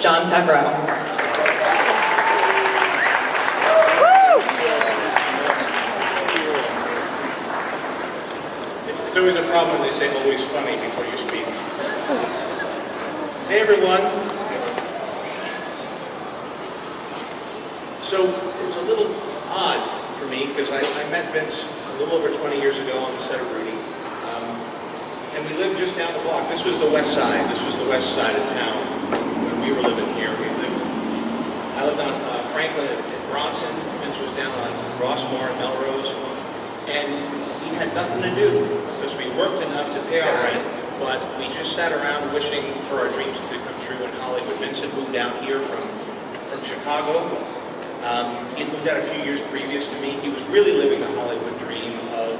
Jon Favreau. It's always a problem when they say always funny before you speak. Hey everyone. So it's a little odd for me because I met Vince a little over 20 years ago on the set of Rudy. And we lived just down the block. This was the west side. This was the west side of town when we were living here. I lived on Franklin and Bronson. Vince was down on Rossmore and Melrose. And we had nothing to do because we worked enough to pay our rent, but we just sat around wishing for our dreams to come true in Hollywood. Vince had moved out here from Chicago. He had moved out a few years previous to me. He was really living the Hollywood dream of,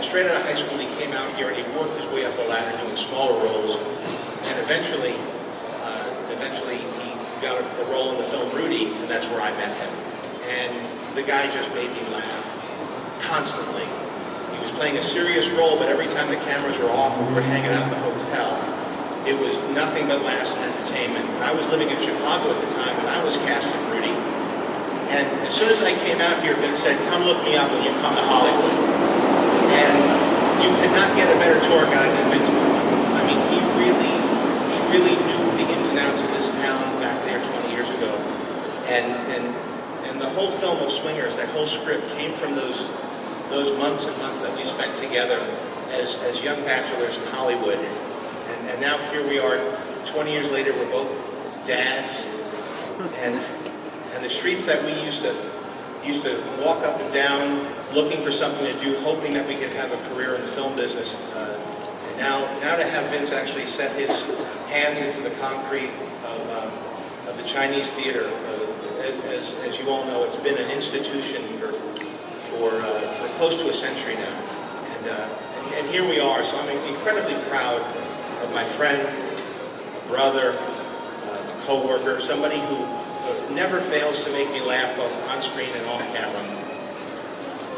straight out of high school, he came out here and he worked his way up the ladder doing smaller roles. And eventually he got a role in the film Rudy, and that's where I met him. And the guy just made me laugh constantly. He was playing a serious role, but every time the cameras were off and we were hanging out in the hotel, it was nothing but laughs and entertainment. And I was living in Chicago at the time, and I was casting Rudy. And as soon as I came out here, Vince said, "Come look me up when you come to Hollywood." And you could not get a better tour guide than Vince Vaughn. I mean, he really knew the ins and outs of this town back there 20 years ago. And the whole film of Swingers, that whole script came from those months and months that we spent together as young bachelors in Hollywood. And now here we are, 20 years later, we're both dads. And the streets that we used to walk up and down looking for something to do, hoping that we could have a career in the film business. And now to have Vince actually set his hands into the concrete of the Chinese theater, as you all know, it's been an institution for close to a century now. And here we are, so I'm incredibly proud of my friend, brother, co-worker, somebody who never fails to make me laugh both on screen and off camera.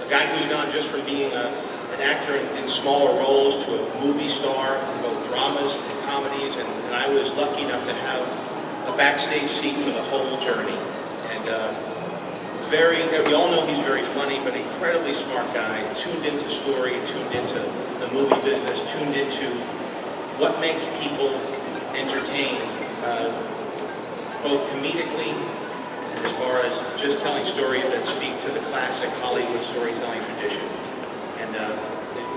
A guy who's gone just from being an actor in smaller roles to a movie star in both dramas and comedies, and I was lucky enough to have a backstage seat for the whole journey. And we all know he's very funny, but incredibly smart guy, tuned into story, tuned into the movie business, tuned into what makes people entertained, both comedically and as far as just telling stories that speak to the classic Hollywood storytelling tradition. And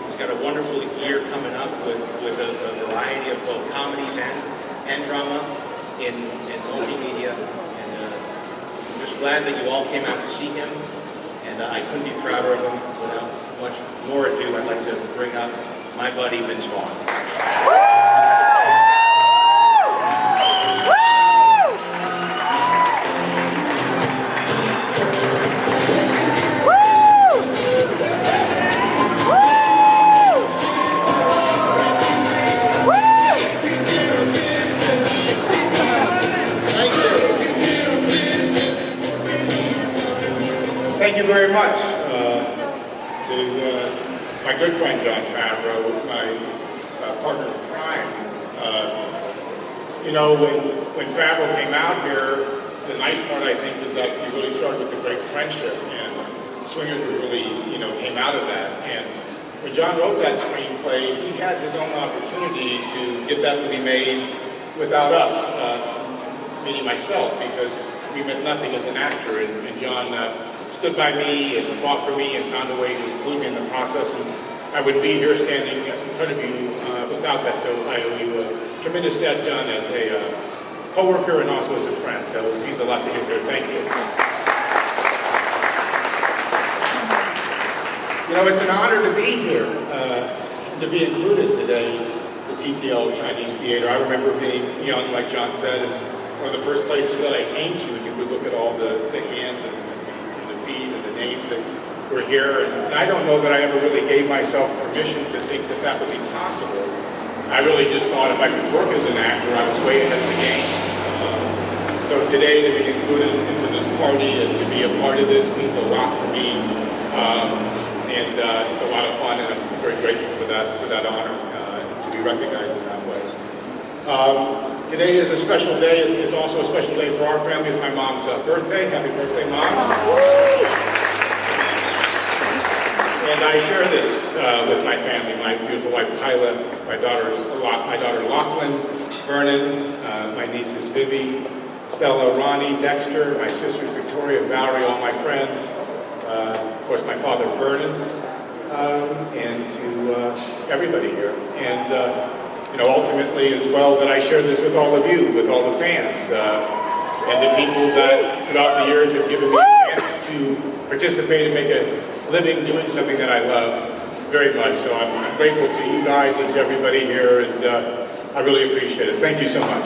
he's got a wonderful year coming up with a variety of both comedies and drama in multimedia. And I'm just glad that you all came out to see him. And I couldn't be prouder of him. Without much more ado, I'd like to bring up my buddy Vince Vaughn. Thank you very much to my good friend Jon Favreau, my partner in crime. When Favreau came out here, the nice part I think is that he really started with a great friendship, and Swingers was really, came out of that. And when Jon wrote that screenplay, he had his own opportunities to get that movie made without us, meaning myself, because we meant nothing as an actor, and Jon stood by me and fought for me and found a way to include me in the process, and I wouldn't be here standing in front of you without that. So I owe you a tremendous debt, Jon, as a co-worker and also as a friend. So it means a lot to you here. Thank you. It's an honor to be here, to be included today, the TCL Chinese Theater. I remember being young, like Jon said, and one of the first places that I came to, you would look at all the hands and the feet and the names that were here. And I don't know that I ever really gave myself permission to think that that would be possible. I really just thought if I could work as an actor, I was way ahead of the game. So today to be included into this party and to be a part of this means a lot for me. And it's a lot of fun, and I'm very grateful for that honor, to be recognized in that way. Today is a special day. It's also a special day for our family. It's my mom's birthday. Happy birthday, Mom. And I share this with my family, my beautiful wife, Kyla, my daughter Lachlan, Vernon, my nieces, Vivi, Stella, Ronnie, Dexter, my sisters, Victoria, Valerie, all my friends, of course, my father, Vernon, and to everybody here. And, ultimately as well, that I share this with all of you, with all the fans, and the people that throughout the years have given me a chance to participate and make a living doing something that I love very much. So I'm grateful to you guys and to everybody here, and I really appreciate it. Thank you so much.